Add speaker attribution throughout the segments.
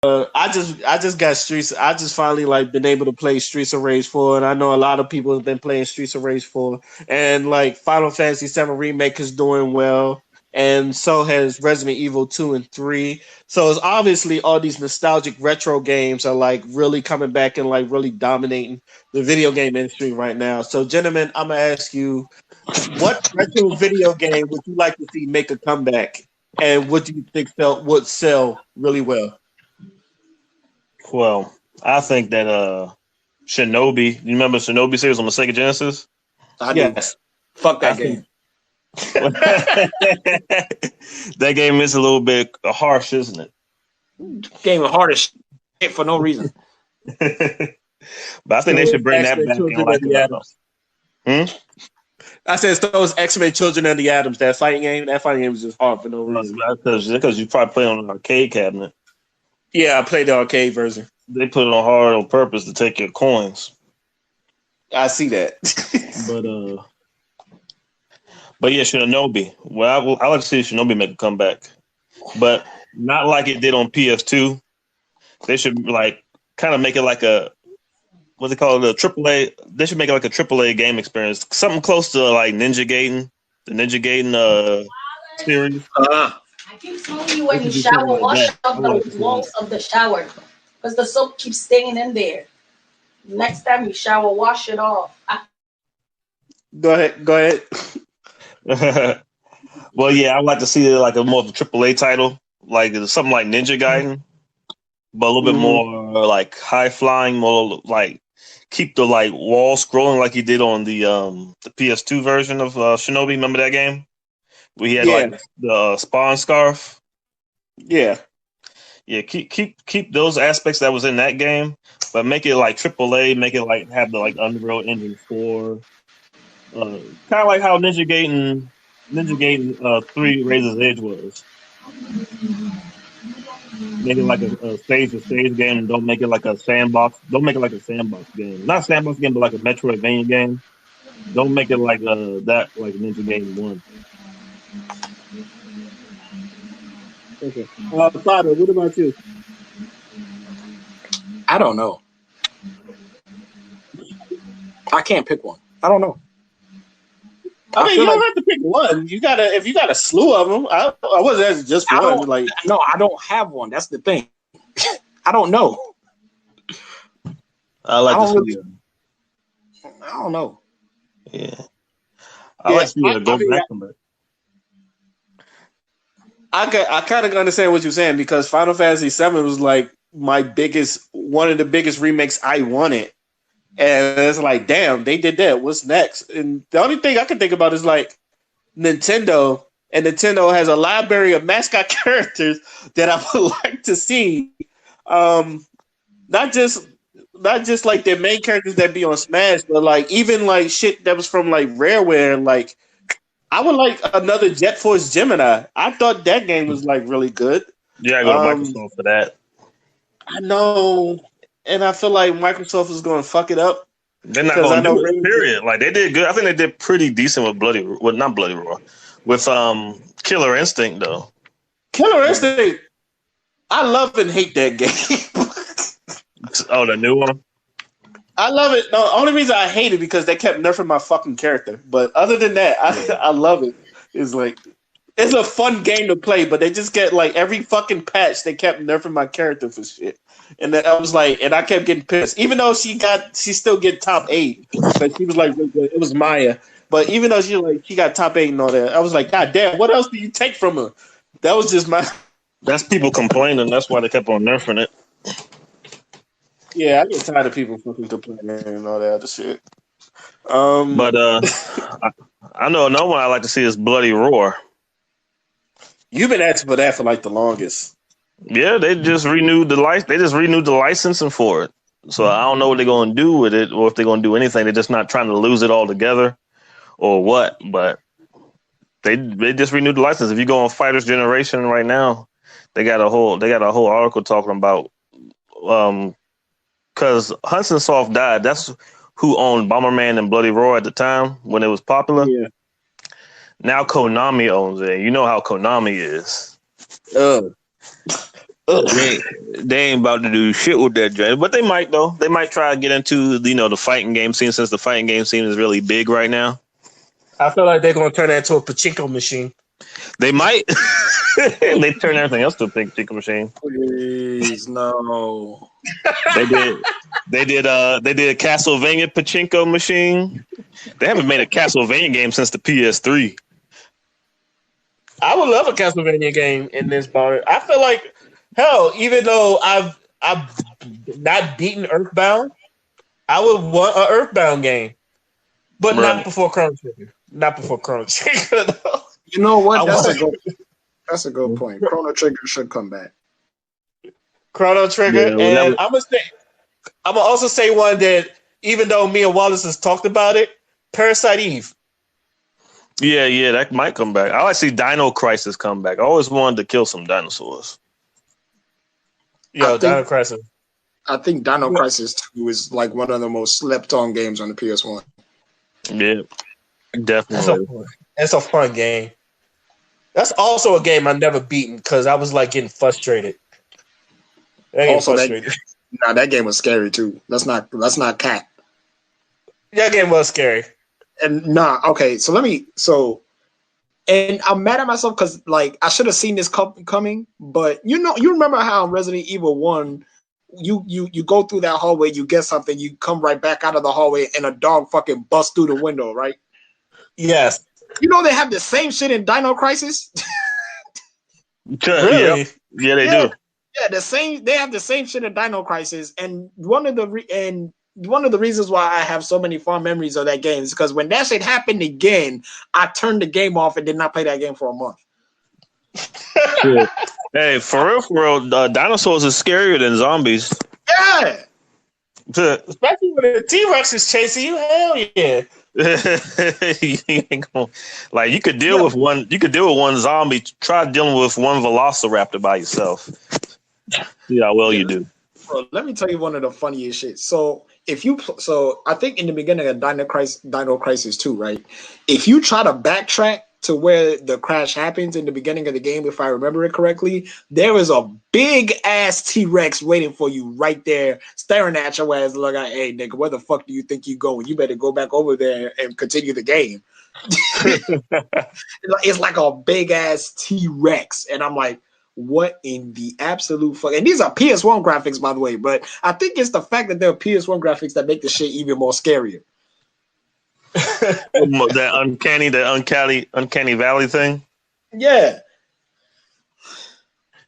Speaker 1: I just got Streets. I just finally like been able to play Streets of Rage 4, and I know a lot of people have been playing Streets of Rage 4, and like Final Fantasy 7 remake is doing well, and so has Resident Evil 2 and 3. So it's obviously all these nostalgic retro games are like really coming back and like really dominating the video game industry right now. So, gentlemen, I'm gonna ask you, what retro video game would you like to see make a comeback, and what do you think would sell really well?
Speaker 2: Well, I think that Shinobi. You remember Shinobi series on the Sega Genesis?
Speaker 3: I do.
Speaker 1: Yes.
Speaker 3: Fuck
Speaker 2: I
Speaker 3: that
Speaker 2: think
Speaker 3: game.
Speaker 2: that game is a little bit harsh, isn't it?
Speaker 3: Game of hard as shit for no reason.
Speaker 2: But I think they should bring that
Speaker 1: X-Men
Speaker 2: back in
Speaker 1: Children
Speaker 2: like
Speaker 1: of the Adams.
Speaker 2: hmm?
Speaker 1: I said it's those X-Men Children of the Adams. That fighting game. That fighting game was just hard for no reason.
Speaker 2: Because you probably play on an arcade cabinet.
Speaker 1: Yeah, I played the arcade version.
Speaker 2: They put it on hard on purpose to take your coins.
Speaker 1: I see that.
Speaker 2: But yeah, Shinobi. Well, I like to see Shinobi make a comeback, but not like it did on PS2. They should like kind of make it like a what's it called, a AAA. They should make it like a AAA game experience, something close to like Ninja Gaiden, the Ninja Gaiden series.
Speaker 4: I keep telling you when you shower, wash up the walls of the shower because the soap keeps staying in there. Next time you shower, wash it off.
Speaker 1: Go ahead.
Speaker 2: Well, yeah, I'd like to see like a more of a AAA title, like something like Ninja Gaiden, but a little bit more like high flying, more like keep the like wall scrolling like he did on the PS2 version of Shinobi. Remember that game? We had like the Spawn Scarf.
Speaker 1: Yeah.
Speaker 2: Yeah, keep those aspects that was in that game, but make it like AAA. Make it like have the like Unreal Engine 4, kind of like how Ninja Gaiden 3 Razor's Edge was. Make it like a stage to stage game, and don't make it like a sandbox. Don't make it like a sandbox game. Not a sandbox game, but like a Metroidvania game. Don't make it like that like Ninja Gaiden 1.
Speaker 1: Okay. Father, what about you?
Speaker 3: I don't know. I can't pick one. I don't know.
Speaker 1: I mean, you don't have to pick one. You gotta, if you got a slew of them. I wasn't asking just for one. Like,
Speaker 3: no, I don't have one. That's the thing. I don't know.
Speaker 2: I like to see.
Speaker 3: I don't know.
Speaker 2: Yeah, I like to see it go back from it.
Speaker 1: I kind of understand what you're saying because Final Fantasy VII was like one of the biggest remakes I wanted, and it's like, damn, they did that. What's next? And the only thing I can think about is like Nintendo, and Nintendo has a library of mascot characters that I would like to see. Not just like their main characters that be on Smash, but like even like shit that was from like Rareware, like. I would like another Jet Force Gemini. I thought that game was like really good.
Speaker 2: Yeah, I go to Microsoft for that.
Speaker 1: I know, and I feel like Microsoft is going to fuck it up.
Speaker 2: They're not going to do it. Period. Like they did good. I think they did pretty decent with not Bloody Roar, with Killer Instinct though.
Speaker 1: Killer Instinct. I love and hate that game.
Speaker 2: Oh, the new one.
Speaker 1: I love it. No, the only reason I hate it because they kept nerfing my fucking character. But other than that, I love it. It's like it's a fun game to play, but they just get like every fucking patch they kept nerfing my character for shit. And then I was like, and I kept getting pissed. Even though she still get top 8. But she was like it was Maya. But even though she got top 8 and all that, I was like, God damn, what else do you take from her? That was just my
Speaker 2: That's people complaining, that's why they kept on nerfing it.
Speaker 1: Yeah, I get tired of people fucking complaining and all that other shit.
Speaker 2: But I know another one I like to see is Bloody Roar.
Speaker 1: You've been asking for that for like the longest.
Speaker 2: Yeah, they just renewed the licensing for it. So I don't know what they're going to do with it, or if they're going to do anything. They're just not trying to lose it all together, or what. But they just renewed the license. If you go on Fighters Generation right now, they got a whole article talking about because Hudson Soft died. That's who owned Bomberman and Bloody Roar at the time when it was popular.
Speaker 1: Yeah.
Speaker 2: Now Konami owns it. You know how Konami is. They ain't about to do shit with that joint, but they might though. They might try to get into the fighting game scene since the fighting game scene is really big right now.
Speaker 1: I feel like they're gonna turn that into a pachinko machine.
Speaker 2: They might. They turn everything else to a big chicken machine.
Speaker 3: Please, no.
Speaker 2: They did. They did a Castlevania pachinko machine. They haven't made a Castlevania game since the PS3.
Speaker 1: I would love a Castlevania game in this bar. I feel like hell, even though I've not beaten Earthbound, I would want an Earthbound game, but
Speaker 2: Right.
Speaker 1: not before Chrono Trigger. Not before Chrono Trigger. Though.
Speaker 3: You know what?
Speaker 1: I
Speaker 3: That's a good point. Chrono Trigger should come back.
Speaker 1: Chrono Trigger,
Speaker 2: Yeah, well,
Speaker 1: and I'm gonna also say one that even though me and Wallace has talked about it, Parasite Eve.
Speaker 2: Yeah, that might come back. I like to see Dino Crisis come back. I always wanted to kill some dinosaurs.
Speaker 1: Yo,
Speaker 3: I think-
Speaker 1: Dino Crisis.
Speaker 3: I think Dino Crisis 2 is like one of the most slept on games on the PS1.
Speaker 2: Yeah, definitely.
Speaker 1: That's a fun game. That's also a game I never beaten because I was like getting frustrated.
Speaker 3: Also, that game was scary too. That's not cat.
Speaker 1: That game was scary.
Speaker 3: And okay. And I'm mad at myself because like I should have seen this coming. But you remember how in Resident Evil 1, you go through that hallway, you get something, you come right back out of the hallway, and a dog fucking busts through the window, right?
Speaker 1: Yes.
Speaker 3: You know they have the same shit in Dino Crisis.
Speaker 1: Really?
Speaker 2: Yeah, they do.
Speaker 3: Yeah, they have the same shit in Dino Crisis, and one of the reasons why I have so many fond memories of that game is because when that shit happened again, I turned the game off and did not play that game for a month.
Speaker 2: Hey, for real, dinosaurs is scarier than zombies.
Speaker 3: Yeah.
Speaker 1: Especially when the T-Rex is chasing you. Hell yeah.
Speaker 2: Like you could deal with one. You could deal with one zombie. Try dealing with one velociraptor by yourself. See how well you do.
Speaker 3: Bro, let me tell you one of the funniest shit. So I think in the beginning of Dino Crisis 2, right? If you try to backtrack to where the crash happens in the beginning of the game, if I remember it correctly, there is a big ass T-Rex waiting for you right there, staring at your ass, like, hey nigga, where the fuck do you think you going? You better go back over there and continue the game. It's like a big ass T-Rex, and I'm like, what in the absolute fuck? And these are PS1 graphics, by the way, but I think it's the fact that they're PS1 graphics that make the shit even more scarier.
Speaker 2: that uncanny valley thing.
Speaker 3: Yeah.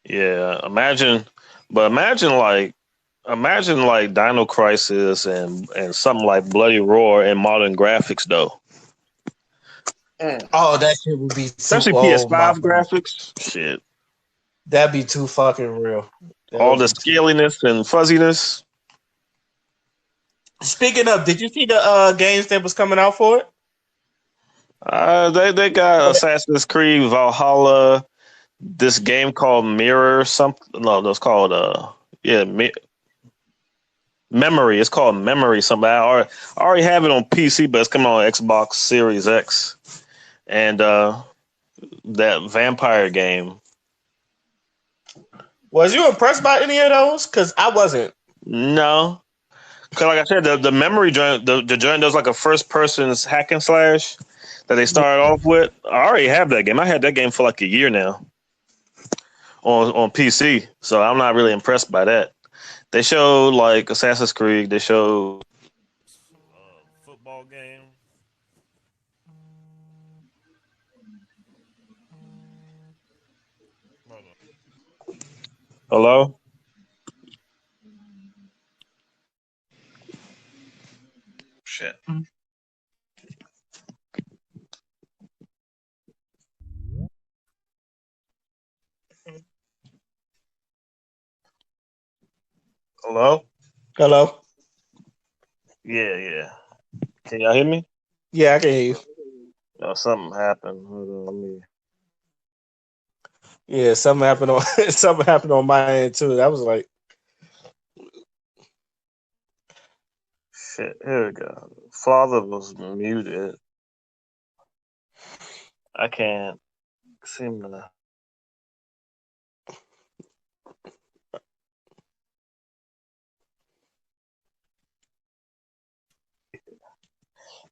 Speaker 2: Yeah, imagine like Dino Crisis and something like Bloody Roar and modern graphics though.
Speaker 1: Oh, that shit would be
Speaker 2: Especially PS5 graphics. Shit.
Speaker 1: That'd be too fucking real.
Speaker 2: All the scaliness and fuzziness.
Speaker 1: Speaking of, did you see the games that was coming out for it?
Speaker 2: They got Assassin's Creed Valhalla. This game called Mirror something. No, it's called Memory. It's called Memory something. I already have it on PC, but it's coming on Xbox Series X. And that vampire game.
Speaker 1: Was you impressed by any of those? Because I wasn't.
Speaker 2: No. Because like I said, the Memory joint, the joint does like a first person hack and slash that they started off with. I already have that game. I had that game for like a year now on PC. So I'm not really impressed by that. They showed like Assassin's Creed. They showed football game. Hello? Shit. Hello?
Speaker 1: Hello?
Speaker 2: Yeah. Can y'all hear me?
Speaker 1: Yeah, I can hear you.
Speaker 2: Oh, something happened. Hold on, let me.
Speaker 1: Yeah, something happened on my end too. That was like,
Speaker 2: Shit, here we go. Father was muted. I can't seem to.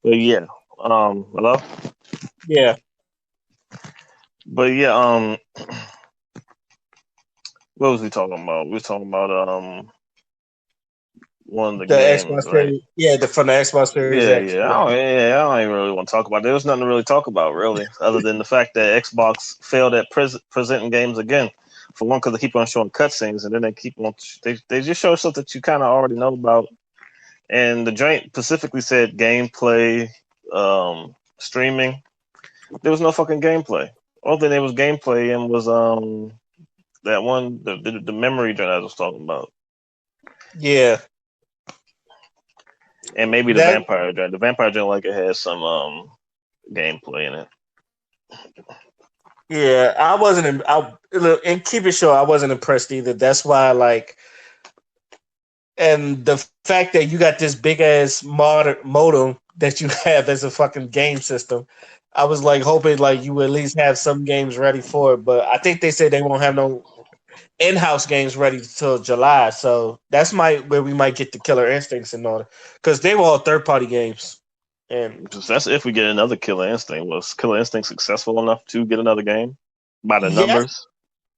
Speaker 2: But yeah, hello.
Speaker 1: Yeah,
Speaker 2: But yeah, what was we talking about? We were talking about one of the
Speaker 1: the
Speaker 2: games,
Speaker 1: Xbox
Speaker 2: right?
Speaker 1: Series. Yeah, from the Xbox Series
Speaker 2: Yeah,
Speaker 1: X.
Speaker 2: yeah. I don't even really want to talk about it. There was nothing to really talk about, really, other than the fact that Xbox failed at presenting games again. For one, because they keep on showing cutscenes, and then they keep on they just show stuff that you kind of already know about. And the joint specifically said gameplay, streaming. There was no fucking gameplay. All thing there was gameplay and was that one the memory joint I was talking about,
Speaker 1: Yeah,
Speaker 2: and maybe the
Speaker 1: that.
Speaker 2: vampire joint. The vampire joint like it has some gameplay in it.
Speaker 1: Yeah, I wasn't. Look, and keep it short. I wasn't impressed either. That's why, like, and the fact that you got this big ass modem that you have as a fucking game system, I was like hoping like you would at least have some games ready for it. But I think they said they won't have no in-house games ready till July. So that's where we might get the Killer Instincts in order because they were all third-party games. And
Speaker 2: That's if we get another Killer Instinct. Was Killer Instinct successful enough to get another game by the
Speaker 1: yes,
Speaker 2: numbers?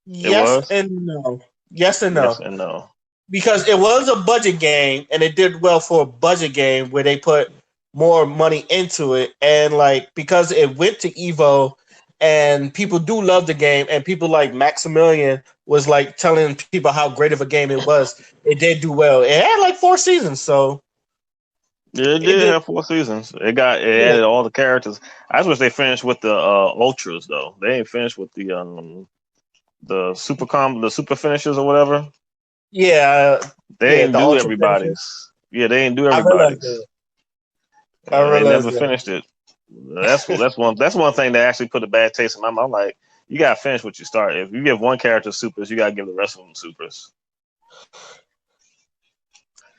Speaker 2: It
Speaker 1: yes,
Speaker 2: was.
Speaker 1: and no, yes and
Speaker 2: Yes
Speaker 1: no.
Speaker 2: and no.
Speaker 1: Because it was a budget game and it did well for a budget game where they put more money into it, and like because it went to Evo and people do love the game, and people like Maximilian was like telling people how great of a game it was. It did do well. It had like 4 seasons, so
Speaker 2: Yeah, it
Speaker 1: it
Speaker 2: did
Speaker 1: did.
Speaker 2: have 4 seasons. It
Speaker 1: Yeah,
Speaker 2: added all the characters. I just wish they finished with the ultras though. They ain't finished with the super finishes or whatever.
Speaker 1: yeah,
Speaker 2: They
Speaker 1: yeah.
Speaker 2: ain't
Speaker 1: The
Speaker 2: do
Speaker 1: Ultra Finisher.
Speaker 2: everybody's. Yeah, they ain't do
Speaker 1: I realized
Speaker 2: everybody's.
Speaker 1: that. I
Speaker 2: They
Speaker 1: realized
Speaker 2: never
Speaker 1: that.
Speaker 2: finished it. That's one thing that actually put a bad taste in my mouth. I'm like, you gotta finish what you start. If you give one character supers, you gotta give the rest of them supers.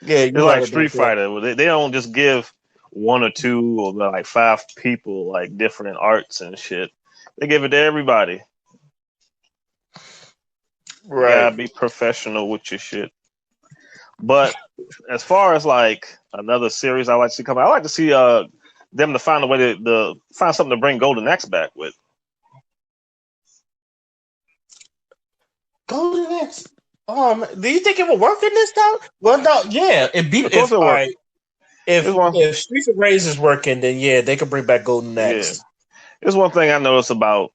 Speaker 1: Yeah,
Speaker 2: It's
Speaker 1: you're right
Speaker 2: like
Speaker 1: about
Speaker 2: Street
Speaker 1: that.
Speaker 2: Fighter. They don't just give one or two or like five people like different arts and shit. They give it to everybody. You
Speaker 1: Right.
Speaker 2: gotta be professional with your shit. But as far as like another series I like to see come out, I like to see them to find a way to find something to bring Golden Axe back with.
Speaker 1: Golden Axe. Do you think it will work in this town? Well, no. Yeah, it beat
Speaker 2: Of course
Speaker 1: if
Speaker 2: it
Speaker 1: all
Speaker 2: works.
Speaker 1: right. If
Speaker 2: It's one,
Speaker 1: if Streets of Rage is working, then yeah, they could bring back Golden
Speaker 2: yeah.
Speaker 1: Axe.
Speaker 2: It's one thing I noticed about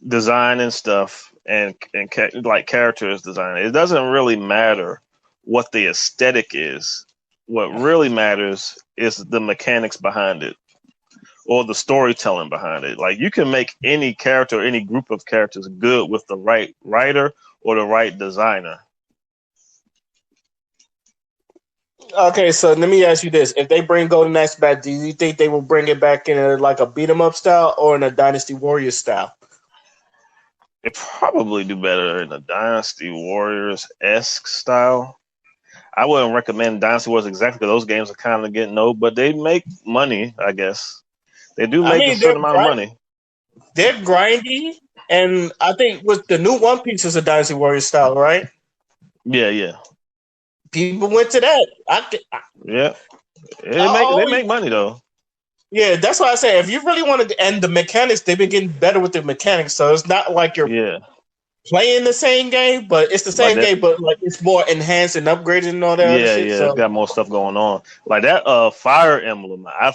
Speaker 2: design and stuff and like characters design. It doesn't really matter what the aesthetic is. What really matters is the mechanics behind it or the storytelling behind it. Like you can make any character or any group of characters good with the right writer or the right designer.
Speaker 1: Okay, so let me ask you this: if they bring Golden Axe back, do you think they will bring it back in like a beat 'em up style or in a Dynasty Warriors style?
Speaker 2: It probably do better in a Dynasty Warriors esque style. I wouldn't recommend Dynasty Warriors exactly because those games are kind of getting old, but they make money, I guess. They do
Speaker 1: I
Speaker 2: make a
Speaker 1: mean,
Speaker 2: certain amount of money.
Speaker 1: they're grindy, and I think with the new One Piece is a Dynasty Warriors style, right?
Speaker 2: Yeah.
Speaker 1: People went to that.
Speaker 2: Yeah.
Speaker 1: I
Speaker 2: They
Speaker 1: always,
Speaker 2: make money though.
Speaker 1: yeah, that's why I say if you really wanted to, and the mechanics, they've been getting better with the mechanics, so it's not like you're
Speaker 2: Yeah.
Speaker 1: playing the same game, but it's the
Speaker 2: Like
Speaker 1: same
Speaker 2: that
Speaker 1: game, but like it's more enhanced and upgraded and all that other
Speaker 2: yeah,
Speaker 1: shit.
Speaker 2: yeah, it's
Speaker 1: So
Speaker 2: got more stuff going on. Like that Fire Emblem, I